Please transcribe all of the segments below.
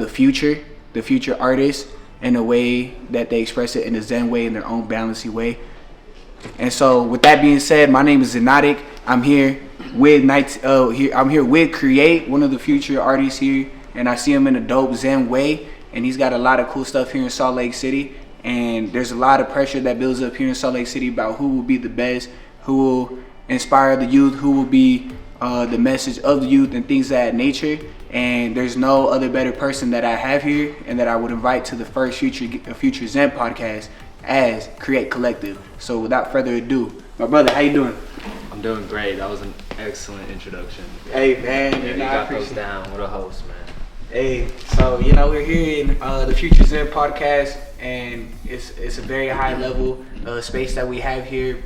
the future artists in a way that they express it in a Zen way, in their own balanced way. And so, with that being said, my name is Zenotic. I'm here with I'm here with Kreate, one of the future artists here, and I see him in a dope Zen way. And he's got a lot of cool stuff here in Salt Lake City. And there's a lot of pressure that builds up here in Salt Lake City about who will be the best, who will inspire the youth, who will be the message of the youth, and things of that nature. And there's no other better person that I have here, and that I would invite to the first Future Zen podcast as Kreate Kollective. So without further ado, my brother, how you doing? I'm doing great. That was an excellent introduction. Hey man, you got those down. What a host, man. Hey, so we're here in the Future Zen podcast, and it's a very high level space that we have here.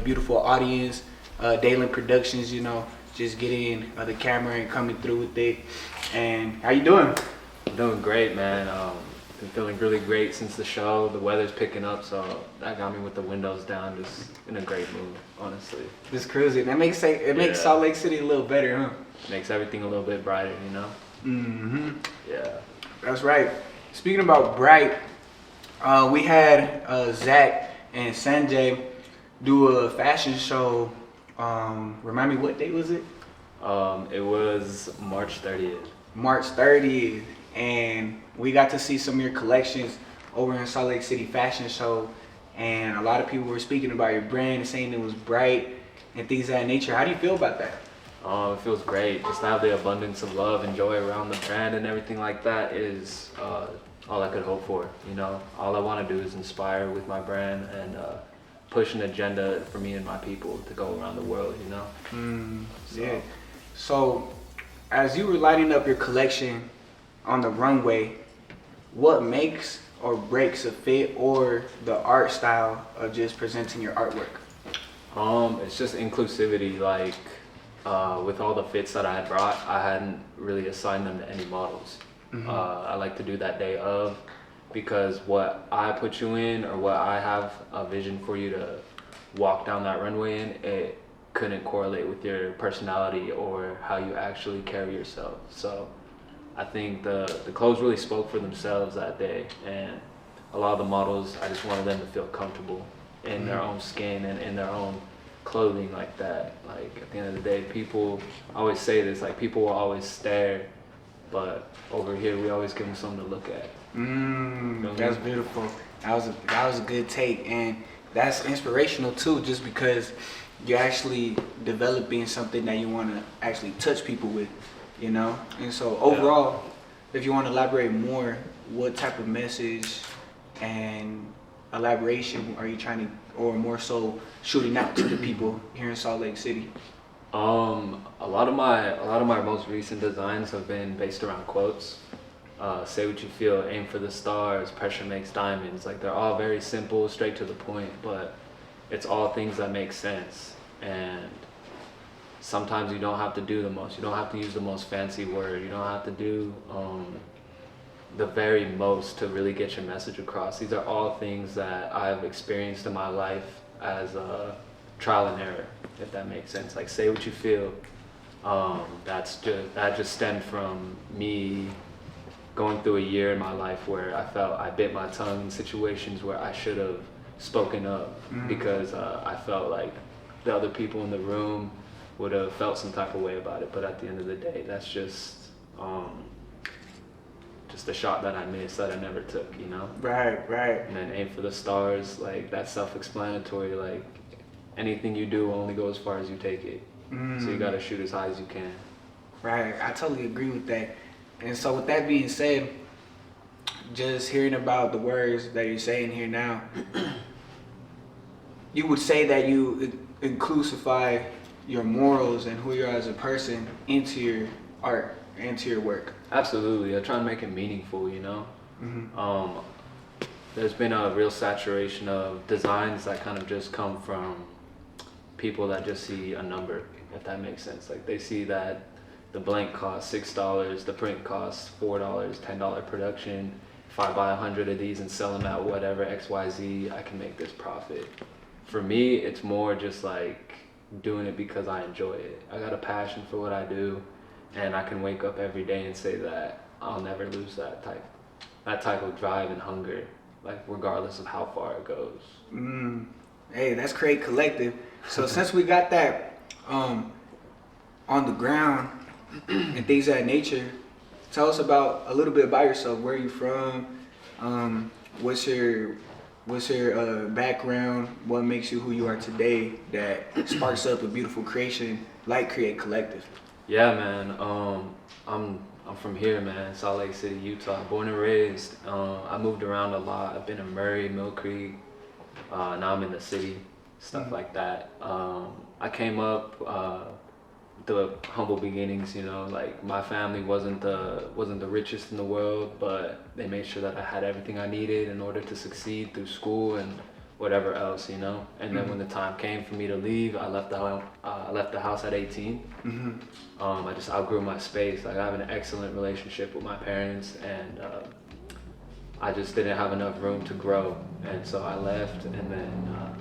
Beautiful audience, Dalen Productions, just getting the camera and coming through with it. And how you doing? I'm doing great, man. Been feeling really great since the show. The weather's picking up, so that got me with the windows down, just in a great mood, honestly. Just cruising. That makes Salt Lake City a little better, huh? Makes everything a little bit brighter, Mm-hmm. Yeah. That's right. Speaking about bright, we had Zach and Sanjay do a fashion show. Remind me, what day was it? It was March 30th. March 30th. And we got to see some of your collections over in Salt Lake City Fashion Show. And a lot of people were speaking about your brand and saying it was bright and things of that nature. How do you feel about that? It feels great. Just to have the abundance of love and joy around the brand and everything like that is all I could hope for. All I want to do is inspire with my brand and push an agenda for me and my people to go around the world. Yeah. So, as you were lighting up your collection on the runway, what makes or breaks a fit or the art style of just presenting your artwork? It's just inclusivity. Like with all the fits that I had brought, I hadn't really assigned them to any models. Mm-hmm. I like to do that day of, because what I put you in, or what I have a vision for you to walk down that runway in, it couldn't correlate with your personality or how you actually carry yourself. So I think the clothes really spoke for themselves that day, and a lot of the models, I just wanted them to feel comfortable in their own skin and in their own clothing like that. Like at the end of the day, people, I always say this, like people will always stare, but over here we always give them something to look at. That's beautiful. That was a good take, and that's inspirational too, just because you're actually developing something that you want to actually touch people with. And so overall, if you want to elaborate more, what type of message and elaboration are you trying to, or more so shooting out to the people here in Salt Lake City? A lot of my most recent designs have been based around quotes. Say what you feel, aim for the stars, pressure makes diamonds. Like, they're all very simple, straight to the point, but it's all things that make sense. And sometimes you don't have to do the most. You don't have to use the most fancy word. You don't have to do the very most to really get your message across. These are all things that I've experienced in my life as trial and error, if that makes sense. Like, say what you feel. That just stemmed from me going through a year in my life where I felt I bit my tongue in situations where I should have spoken up, because I felt like the other people in the room would have felt some type of way about it. But at the end of the day, that's just a shot that I missed, that I never took, Right. And then aim for the stars, like, that's self-explanatory. Like, anything you do only go as far as you take it. So you gotta shoot as high as you can. Right, I totally agree with that. And so with that being said, just hearing about the words that you're saying here now, you would say that you inclusify your morals and who you are as a person into your art, into your work. Absolutely. I try to make it meaningful, There's been a real saturation of designs that kind of just come from people that just see a number, if that makes sense. Like, they see that the blank costs $6, the print costs $4, $10 production. If I buy 100 of these and sell them at whatever XYZ, I can make this profit. For me, it's more just like doing it because I enjoy it. I got a passion for what I do, and I can wake up every day and say that I'll never lose that type of drive and hunger, like regardless of how far it goes. Hey, that's Kreate Kollective. So since we got that on the ground and things of that nature, tell us about a little bit about yourself. Where are you from? What's your background? What makes you who you are today that sparks up a beautiful creation like Kreate Kollective? Yeah, man. I'm from here, man. Salt Lake City, Utah. Born and raised. I moved around a lot. I've been in Murray, Mill Creek. Now I'm in the city, stuff like that. I came up the humble beginnings, you know. Like my family wasn't the richest in the world, but they made sure that I had everything I needed in order to succeed through school and whatever else, you know. And then when the time came for me to leave, I left the house at 18. I just outgrew my space. Like I have an excellent relationship with my parents, and I just didn't have enough room to grow, and so I left. And then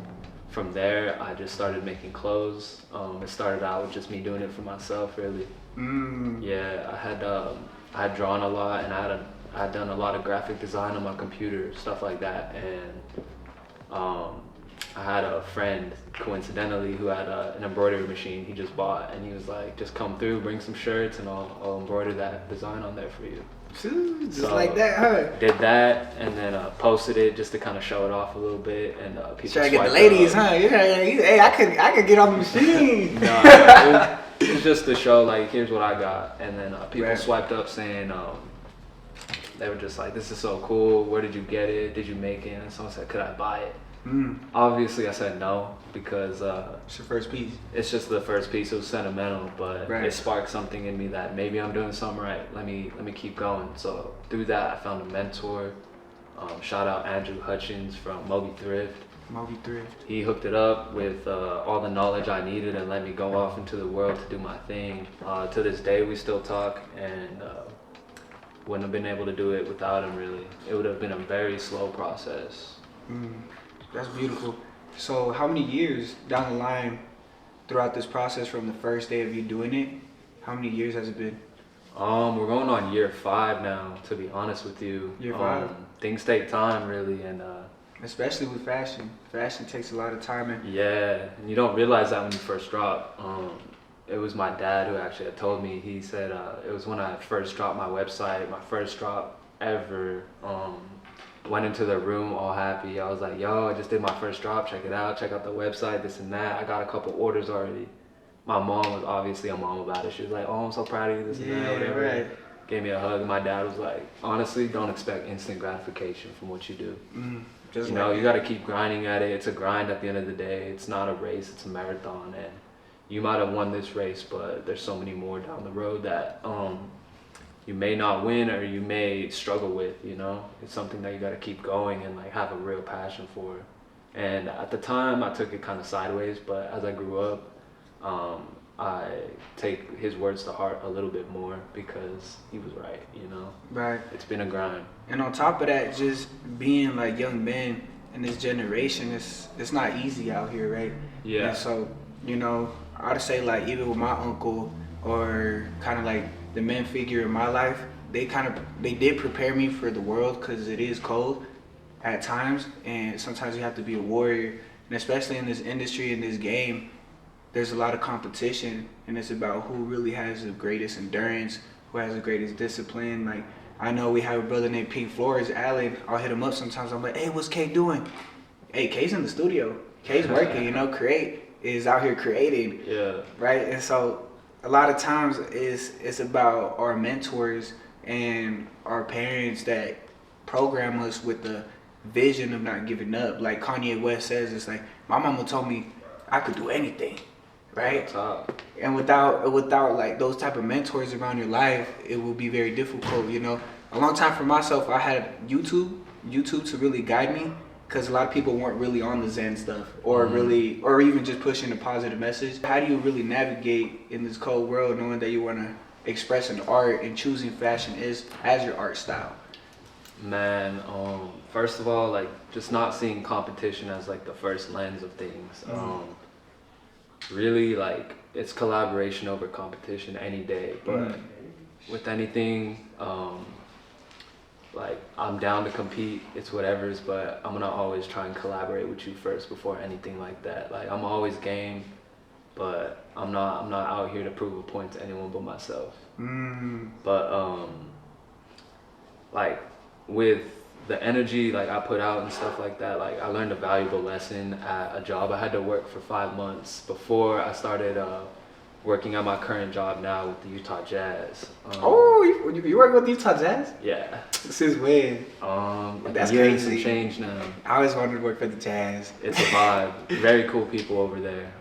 from there, I just started making clothes. It started out with just me doing it for myself, really. Yeah, I had drawn a lot, and I had done a lot of graphic design on my computer, stuff like that. And I had a friend, coincidentally, who had an embroidery machine he just bought, and he was like, just come through, bring some shirts, and I'll embroider that design on there for you. Just so, like that, huh? Did that, and then posted it just to kind of show it off a little bit, and people try to get the ladies, huh? Hey, I could get on the machine. No, it was just to show, like, here's what I got, and then people swiped up saying, they were just like, this is so cool. Where did you get it? Did you make it? And someone said, could I buy it? Obviously, I said no, because it's your first piece. It's just the first piece. It was sentimental, but it sparked something in me that maybe I'm doing something right. Let me keep going. So through that, I found a mentor. Shout out Andrew Hutchins from Moby Thrift. He hooked it up with all the knowledge I needed and let me go off into the world to do my thing. To this day, we still talk, and wouldn't have been able to do it without him, really. It would have been a very slow process. That's beautiful. So how many years down the line throughout this process from the first day of you doing it, how many years has it been? We're going on year 5 now, to be honest with you. Year 5? Things take time, really, and especially with fashion. Fashion takes a lot of time. And you don't realize that when you first drop. It was my dad who actually had told me. He said it was when I first dropped my website, my first drop ever. Went into the room all happy. I was like, yo, I just did my first drop. Check it out. Check out the website, this and that. I got a couple orders already. My mom was obviously a mom about it. She was like, oh, I'm so proud of you, this and that, whatever. Right. Gave me a hug. My dad was like, honestly, don't expect instant gratification from what you do. You know, you got to keep grinding at it. It's a grind at the end of the day. It's not a race. It's a marathon. And you might have won this race, but there's so many more down the road that you may not win, or you may struggle with, you know. It's something that you got to keep going and like have a real passion for. And at the time, I took it kind of sideways, but as I grew up, I take his words to heart a little bit more, because he was right, you know. Right. It's been a grind. And on top of that, just being like young men in this generation, it's not easy out here, right? Yeah. And so, you know, I'd say like even with my uncle, or kind of like the men figure in my life, they did prepare me for the world, because it is cold at times, and sometimes you have to be a warrior. And especially in this industry, in this game, there's a lot of competition, and it's about who really has the greatest endurance, who has the greatest discipline. Like, I know we have a brother named Pink Flores, Allen. I'll hit him up sometimes. I'm like, hey, what's K doing? Hey, K's in the studio. K's working, you know. Kreate is out here creating. Yeah. Right? And so a lot of times it's about our mentors and our parents that program us with the vision of not giving up. Like Kanye West says, it's like, my mama told me I could do anything, right? And without like those type of mentors around your life, it will be very difficult, you know. A long time for myself, I had YouTube to really guide me, because a lot of people weren't really on the Zen stuff, or really, or even just pushing a positive message. How do you really navigate in this cold world, knowing that you want to express an art and choosing fashion as your art style? Man, first of all, like, just not seeing competition as like the first lens of things. Really, like, it's collaboration over competition any day. But with anything, like I'm down to compete, it's whatever's, but I'm gonna always try and collaborate with you first before anything like that. Like I'm always game, but I'm not out here to prove a point to anyone but myself. But like with the energy like I put out and stuff like that, like I learned a valuable lesson at a job. I had to work for 5 months before I started working at my current job now with the Utah Jazz. You work with Utah Jazz? Yeah. Since when? Like That's a year and crazy. some change now. I always wanted to work for the Jazz. It's a vibe. Very cool people over there.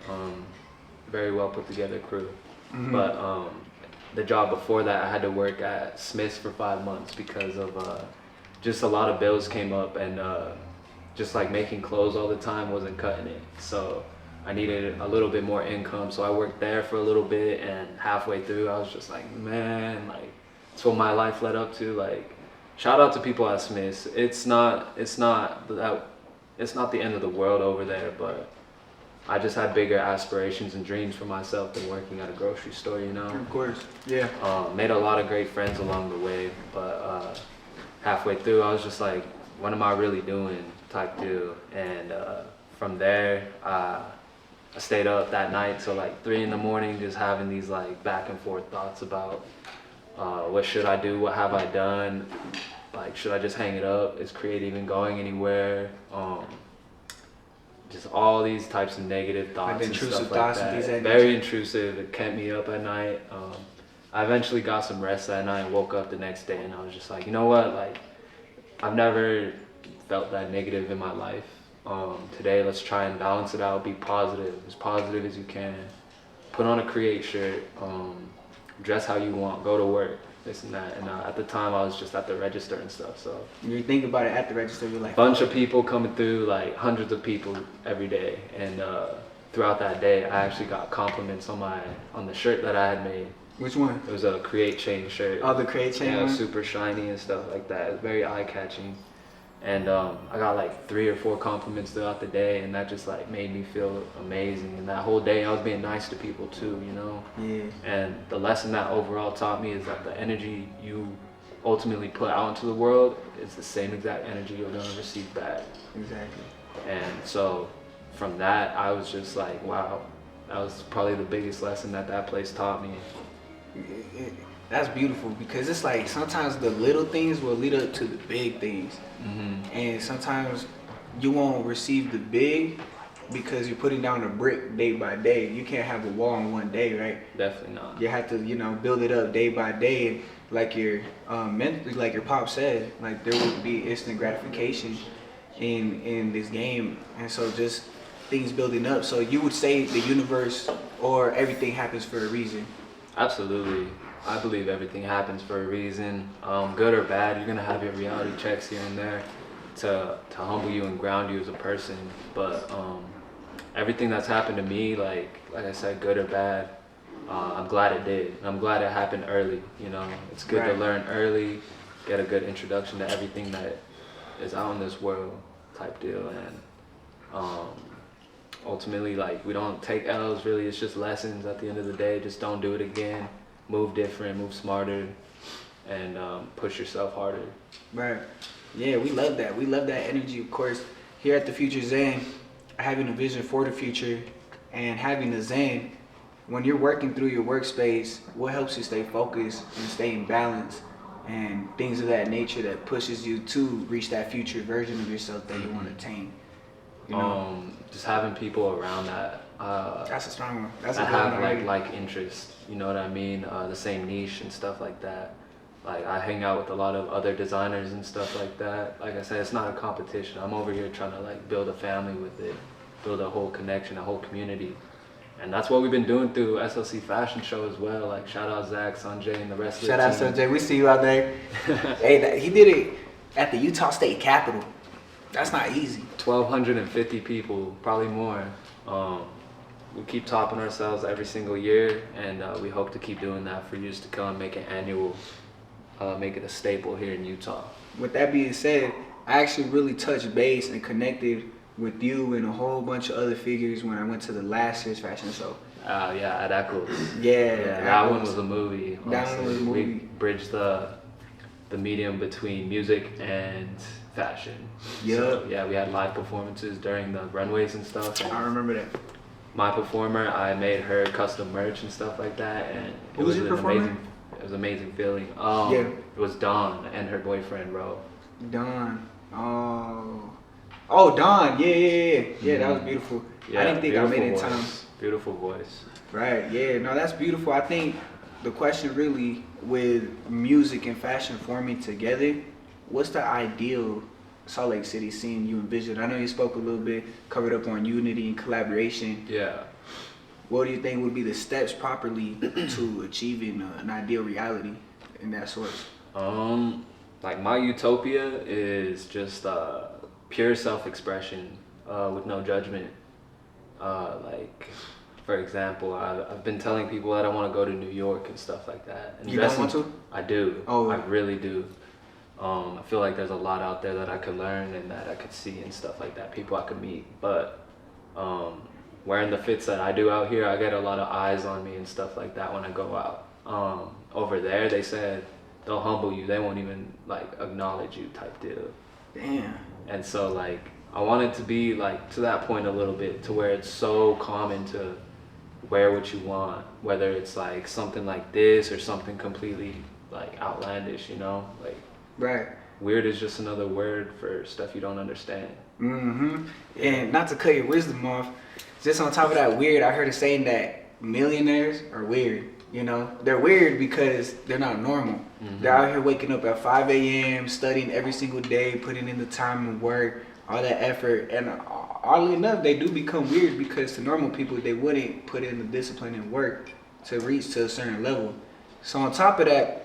Very well put together crew. But the job before that, I had to work at Smith's for 5 months because of just a lot of bills came up, and just like making clothes all the time wasn't cutting it. So I needed a little bit more income. So I worked there for a little bit, and halfway through, I was just like, man, like it's what my life led up to. Like, shout out to people at Smith's. It's not the end of the world over there, but I just had bigger aspirations and dreams for myself than working at a grocery store, you know? Of course, yeah. Made a lot of great friends along the way, but halfway through, I was just like, what am I really doing type deal. And from there, I stayed up that night till like 3 in the morning, just having these like back and forth thoughts about what should I do, what have I done, like should I just hang it up, is Kreate even going anywhere? Just all these types of negative thoughts, like intrusive and stuff thoughts like and that. these Very intrusive. It kept me up at night. I eventually got some rest that night and woke up the next day, and I was just like, you know what? Like, I've never felt that negative in my life. Today, let's try and balance it out. Be positive as you can. Put on a Kreate shirt. Dress how you want. Go to work. This and that. And at the time, I was just at the register and stuff. So you think about it at the register, you're like, bunch of people coming through, like hundreds of people every day. And throughout that day, I actually got compliments on the shirt that I had made. Which one? It was a Kreate chain shirt. Oh, the Kreate chain. Yeah, it was one? super shiny and stuff like that. It was very eye catching. And I got like 3 or 4 compliments throughout the day, and that just like made me feel amazing. And that whole day I was being nice to people too, you know? Yeah. And the lesson that overall taught me is that the energy you ultimately put out into the world is the same exact energy you're gonna receive back. Exactly. And so from that, I was just like, wow, that was probably the biggest lesson that place taught me. That's beautiful, because it's like sometimes the little things will lead up to the big things. And sometimes you won't receive the big because you're putting down a brick day by day. You can't have a wall in one day, right? Definitely not. You have to, build it up day by day. And like your like your pop said, like there would be instant gratification in this game, and so just things building up. So you would say the universe or everything happens for a reason. Absolutely. I believe everything happens for a reason, good or bad. You're gonna have your reality checks here and there to humble you and ground you as a person. But everything that's happened to me, like I said, good or bad, I'm glad it did. I'm glad it happened early. You know, it's good to learn early, get a good introduction to everything that is out in this world, type deal. And ultimately, like, we don't take L's really. It's just lessons at the end of the day. Just don't do it again. Move different, move smarter, and push yourself harder. Right. Yeah, we love that. We love that energy, of course. Here at the Future Zen, having a vision for the future and having a Zen, when you're working through your workspace, what helps you stay focused and stay in balance and things of that nature that pushes you to reach that future version of yourself that you want to attain? You know? Just having people around that. That's a strong one. That's a that good have one. like interest, you know what I mean? The same niche and stuff like that. Like, I hang out with a lot of other designers and stuff like that. Like I said, it's not a competition. I'm over here trying to like build a family with it, build a whole connection, a whole community. And that's what we've been doing through SLC Fashion Show as well. Like, shout out Zach, Sanjay, and the rest of the team. Shout out Sanjay, we see you out there. Hey, he did it at the Utah State Capitol. That's not easy. 1,250 people, probably more. We keep topping ourselves every single year, and we hope to keep doing that for years to come, make it annual, make it a staple here in Utah. With that being said, I actually really touched base and connected with you and a whole bunch of other figures when I went to the last year's fashion show. Yeah, at Eccles. Yeah, That one was a movie. That Honestly. one was a movie. We bridged the medium between music and fashion. Yep. So yeah, we had live performances during the runways and stuff. I remember that. My performer, I made her custom merch and stuff like that, and Who was your performer? It was an amazing feeling. Yeah. It was Dawn and her boyfriend, Ro. Dawn. Oh, Dawn. Yeah, that was beautiful. Yeah, I didn't think I made it in voice. time. Beautiful voice. Right, yeah, no, that's beautiful. I think the question really with music and fashion forming together, what's the ideal Salt Lake City scene you envision? I know you spoke a little bit, covered up on unity and collaboration. Yeah. What do you think would be the steps properly to achieving an ideal reality in that sort? Like my utopia is just pure self-expression with no judgment. Like, for example, I've been telling people that I want to go to New York and stuff like that. And You don't want to? I do. Oh. I really do. I feel like there's a lot out there that I could learn and that I could see and stuff like that, people I could meet. But wearing the fits that I do out here, I get a lot of eyes on me and stuff like that when I go out. Over there, they said they'll humble you. They won't even like acknowledge you type deal. Damn. And so like, I want it to be like to that point a little bit to where it's so common to wear what you want, whether it's like something like this or something completely like outlandish, you know? Like, Right. weird is just another word for stuff you don't understand. And not to cut your wisdom off, just on top of that weird, I heard a saying that millionaires are weird. You know, they're weird because they're not normal. They're out here waking up at 5 a.m., studying every single day, putting in the time and work, all that effort. And oddly enough, they do become weird because to normal people, they wouldn't put in the discipline and work to reach to a certain level. So on top of that,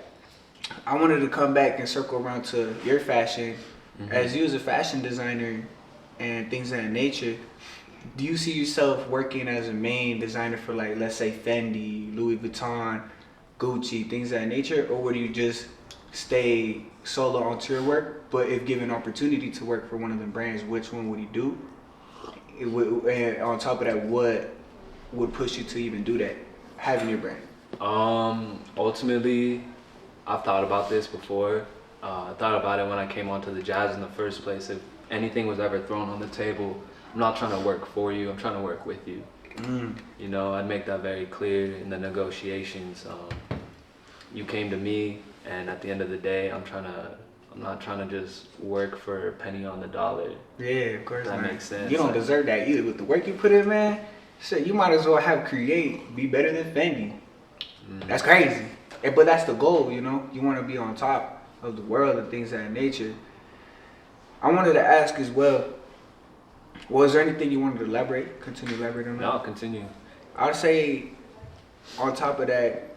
I wanted to come back and circle around to your fashion. As you as a fashion designer and things of that nature, do you see yourself working as a main designer for, like, let's say Fendi, Louis Vuitton, Gucci, things of that nature? Or would you just stay solo onto your work, but if given opportunity to work for one of them brands, which one would you do? And on top of that, what would push you to even do that, having your brand? Ultimately, I've thought about this before. I thought about it when I came onto the jazz in the first place. If anything was ever thrown on the table, I'm not trying to work for you, I'm trying to work with you. You know, I'd make that very clear in the negotiations. You came to me, and at the end of the day, I'm not trying to just work for a penny on the dollar. Yeah, of course. That makes sense. You don't deserve that either. With the work you put in, man, shit, you might as well have Kreate be better than Fendi. That's crazy. But that's the goal, you know? You want to be on top of the world and things of that nature. I wanted to ask as well, was there anything you wanted to continue to elaborate on that? No, continue. I'd say on top of that,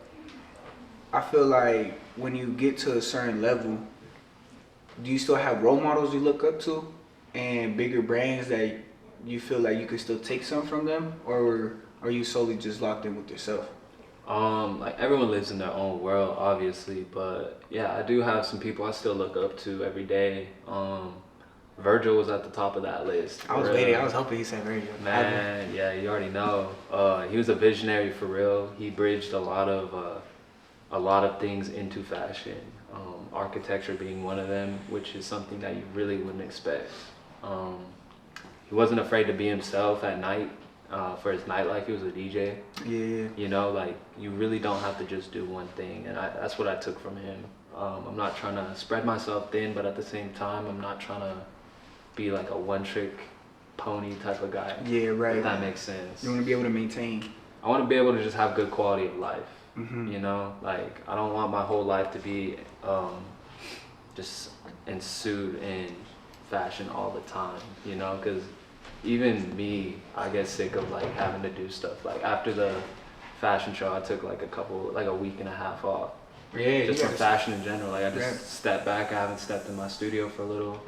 I feel like when you get to a certain level, do you still have role models you look up to and bigger brands that you feel like you could still take some from them, or are you solely just locked in with yourself? Like everyone lives in their own world, obviously, but yeah, I do have some people I still look up to every day. Virgil was at the top of that list. I was waiting. I was hoping he said Virgil. Man, yeah, you already know. He was a visionary for real. He bridged a lot of things into fashion. Architecture being one of them, which is something that you really wouldn't expect. He wasn't afraid to be himself at night. For his nightlife, he was a DJ. Yeah. You know, like, you really don't have to just do one thing, and that's what I took from him. I'm not trying to spread myself thin, but at the same time, I'm not trying to be like a one-trick pony type of guy. Yeah, right. If that makes sense. You want to be able to maintain. I want to be able to just have good quality of life. Mm-hmm. You know, like, I don't want my whole life to be just ensued in fashion all the time, you know, because even me, I get sick of like having to do stuff. Like after the fashion show, I took like a week and a half off. Yeah, just from fashion in general. Like I just stepped back. I haven't stepped in my studio for a little.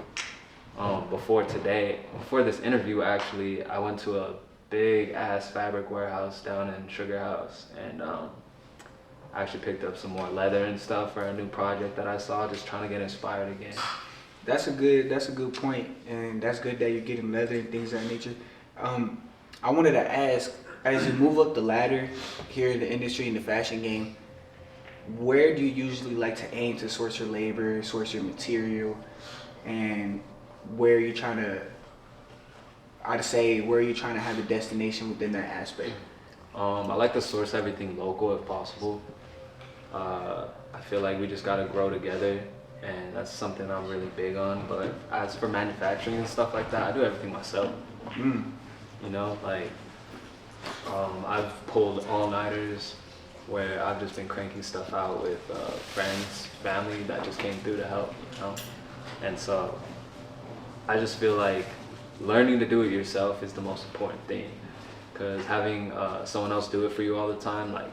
Before this interview, actually, I went to a big ass fabric warehouse down in Sugar House, and I actually picked up some more leather and stuff for a new project that I saw. Just trying to get inspired again. That's a good point, and that's good that you're getting leather and things of that nature. I wanted to ask, as you move up the ladder here in the industry, in the fashion game, where do you usually like to aim to source your labor, source your material, and where are you trying to, I'd say, where are you trying to have a destination within that aspect? I like to source everything local if possible. I feel like we just gotta grow together, and that's something I'm really big on. But as for manufacturing and stuff like that, I do everything myself. You know, like I've pulled all-nighters where I've just been cranking stuff out with friends, family that just came through to help, you know? And so I just feel like learning to do it yourself is the most important thing, because having someone else do it for you all the time, like,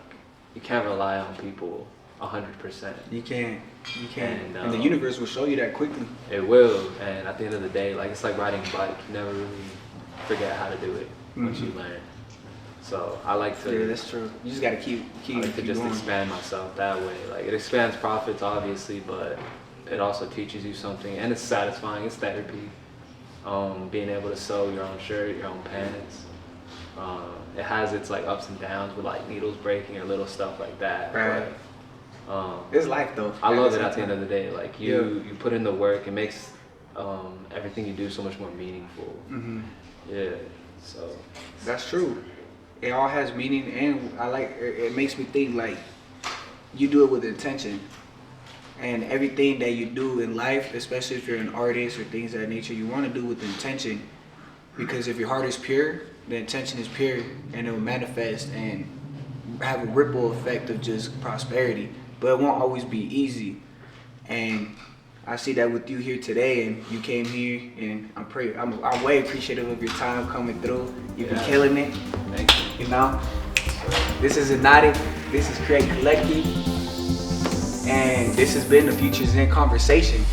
you can't rely on people 100%. You can't. And the universe will show you that quickly. It will, and at the end of the day, like, it's like riding a bike. You never really forget how to do it once you learn. So I like to. Yeah, that's true. You just gotta keep. I like to just going. expand myself that way. Like, it expands profits, obviously, but it also teaches you something, and it's satisfying. It's therapy. Being able to sew your own shirt, your own pants. It has its like ups and downs with like needles breaking or little stuff like that. Right. But, it's life though. I love it at the end of the day. Like you put in the work, it makes everything you do so much more meaningful. Yeah. So that's true. It all has meaning, and I like it makes me think like you do it with intention. And everything that you do in life, especially if you're an artist or things of that nature, you want to do with intention. Because if your heart is pure, the intention is pure, and it will manifest and have a ripple effect of just prosperity. But it won't always be easy. And I see that with you here today, and you came here, and I'm way appreciative of your time coming through. You've been killing it. Thank you. You know, this is Zenotic. This is Kreate Kollective. And this has been the Futures in Conversation.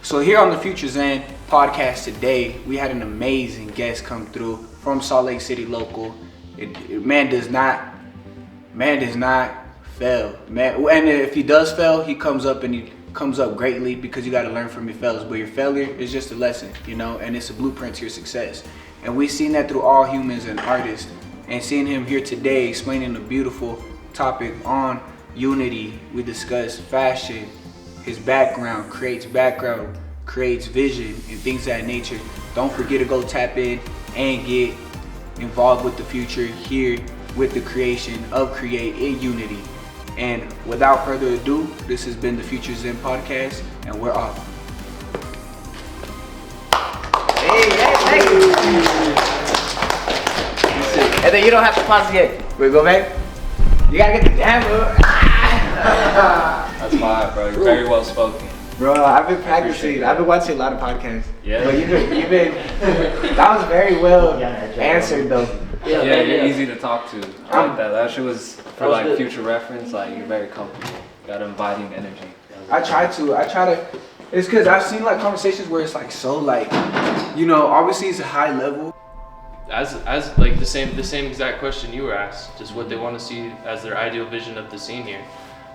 So here on the Futures End podcast today, we had an amazing guest come through from Salt Lake City local. Man does not fail. Man, and if he does fail, he comes up greatly, because you got to learn from your failures. But your failure is just a lesson, you know, and it's a blueprint to your success. And we've seen that through all humans and artists. And seeing him here today explaining a beautiful topic on unity, we discussed fashion, his background, Kreate's vision, and things of that nature. Don't forget to go tap in and get involved with the future here with the creation of Kreate in unity. And without further ado, this has been the Futures In podcast, and we're off. Hey. And then you don't have to pause yet. We go back. You gotta get the damn move. That's fine, bro. You're very well spoken. Bro, I've been practicing. I've been watching a lot of podcasts. Yeah. But you've been. That was very well answered, though. Yeah, you're easy to talk to. I like that. That shit was for like future reference. Like, you're very comfortable. Got inviting energy. I try to. It's because I've seen like conversations where it's like so like, you know, obviously it's a high level. As like the same exact question you were asked, just what they want to see as their ideal vision of the scene here,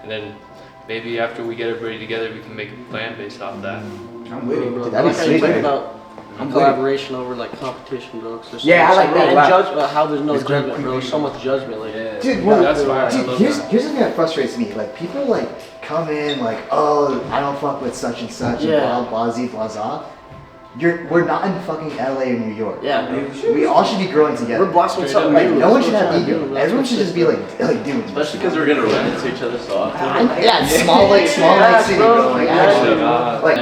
and then maybe after we get everybody together, we can make a plan based off that. I'm with it, bro. I like how you think about I'm collaboration over like competition, bro. Yeah, I like that a and lot. judgment, how there's no judgment, bro. So much judgment, like. Yeah. Dude, well, that's fire. here's the thing that frustrates me. Like, people like come in like, oh, I don't fuck with such and such, and blah blah. We're not in fucking LA or New York. Yeah, we all should be growing together. we're blossoming something Like, new. no one should That's have what ego. we're trying to do. Everyone should just be like doing. Especially because we're gonna run into each other so often. Yeah, small lake city, bro. Like, actually, like,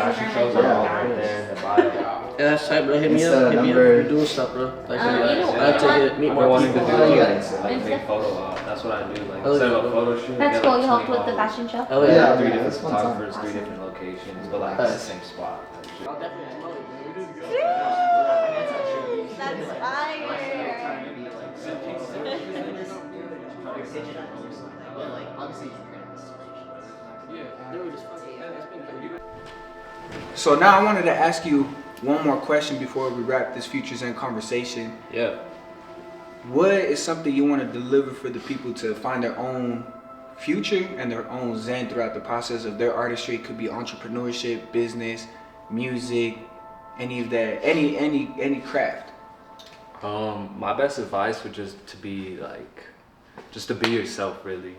Fashion shows are all right there in the bio. Yeah, that's tight, bro. Hit me It's up. Hit me up if number- you're doing stuff, bro. Like, you know I like to meet I've more been wanting to people. do you got like it. a big photo op. That's what I do. Like, Oh, instead of yeah. a photo shoot, That's get, cool. like, You helped 20 with the models. fashion show. Oh Yeah. yeah. 3 different that's fun time. photographers, 3 different locations, but like it's the same spot. I'll definitely promote it, bro. That's fire. Like, obviously, Dude, it's fucking, it's been good. So now I wanted to ask you one more question before we wrap this Futures End conversation. Yeah. What is something you want to deliver for the people to find their own future and their own zen throughout the process of their artistry? It could be entrepreneurship, business, music, any of that, any craft. My best advice would just to be yourself, really.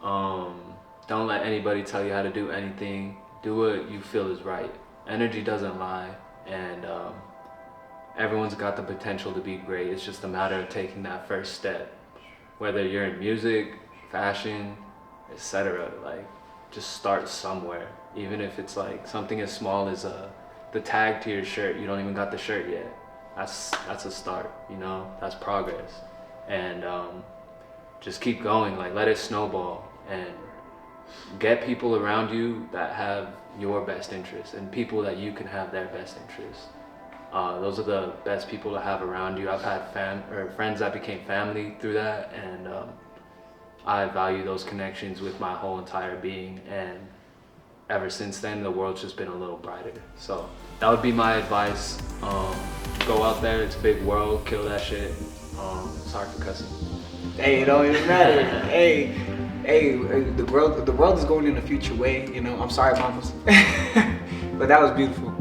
Don't let anybody tell you how to do anything. Do what you feel is right. Energy doesn't lie, and everyone's got the potential to be great. It's just a matter of taking that first step. Whether you're in music, fashion, etc. Like, just start somewhere. Even if it's like something as small as the tag to your shirt. You don't even got the shirt yet. That's a start. You know, that's progress. And just keep going. Like, let it snowball and get people around you that have your best interests and people that you can have their best interests. Those are the best people to have around you. I've had friends that became family through that, and I value those connections with my whole entire being. And ever since then, the world's just been a little brighter. So that would be my advice. Go out there, it's a big world, kill that shit. Sorry for cussing. Hey, it don't even matter. Hey, the world is going in a future way. You know, I'm sorry, mamas, but that was beautiful.